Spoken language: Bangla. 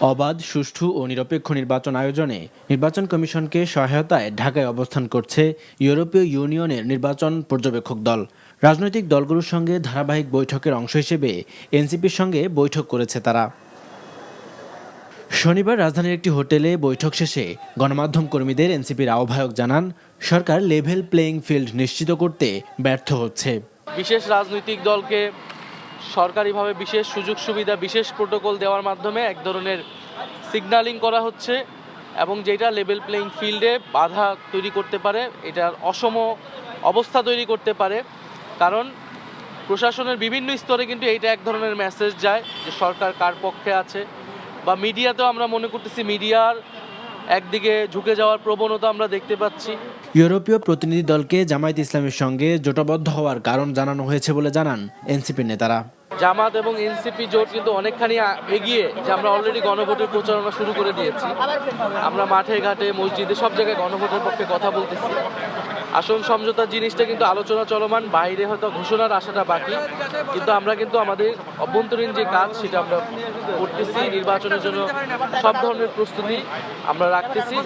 অবাধ, সুষ্ঠু ও নিরপেক্ষ নির্বাচন আয়োজনে নির্বাচন কমিশনকে সহায়তায় ঢাকায় অবস্থান করছে ইউরোপীয় ইউনিয়নের নির্বাচন পর্যবেক্ষক দল। রাজনৈতিক দলগুলোর সঙ্গে ধারাবাহিক বৈঠকের অংশ হিসেবে এনসিপির সঙ্গে বৈঠক করেছে তারা। শনিবার রাজধানীর একটি হোটেলে বৈঠক শেষে গণমাধ্যম কর্মীদের এনসিপির আহ্বায়ক জানান, সরকার লেভেল প্লেয়িং ফিল্ড নিশ্চিত করতে ব্যর্থ হচ্ছে। বিশেষ রাজনৈতিক দলকে সরকারিভাবে বিশেষ সুযোগ সুবিধা, বিশেষ প্রোটোকল দেওয়ার মাধ্যমে এক ধরনের সিগন্যালিং করা হচ্ছে এবং যেটা লেভেল প্লেইং ফিল্ডে বাধা তৈরি করতে পারে, এটার অসম অবস্থা তৈরি করতে পারে। কারণ প্রশাসনের বিভিন্ন স্তরে কিন্তু এইটা এক ধরনের মেসেজ যায় যে সরকার কার পক্ষে আছে, বা মিডিয়াতেও আমরা মনে করতেছি মিডিয়ার একদিকে ঝুঁকে যাওয়ার প্রবণতা আমরা দেখতে পাচ্ছি। ইউরোপীয় প্রতিনিধি দলকে জামায়াত ইসলামের সঙ্গে জোটবদ্ধ হওয়ার কারণ জানানো হয়েছে বলে জানান এনসিপির নেতারা। জামাত এবং এনসিপি জোট কিন্তু অনেকখানি এগিয়ে, যে আমরা অলরেডি গণভোটের প্রচারণা শুরু করে দিয়েছি। আমরা মাঠে ঘাটে মসজিদে সব জায়গায় গণভোটের পক্ষে কথা বলতেছি। আসন সমঝোতার জিনিসটা কিন্তু আলোচনা চলমান, বাইরে হয়তো ঘোষণার আশাটা বাকি, কিন্তু আমরা কিন্তু আমাদের অভ্যন্তরীণ যে কাজ সেটা আমরা করতেছি। নির্বাচনের জন্য সব ধরনের প্রস্তুতি আমরা রাখতেছি।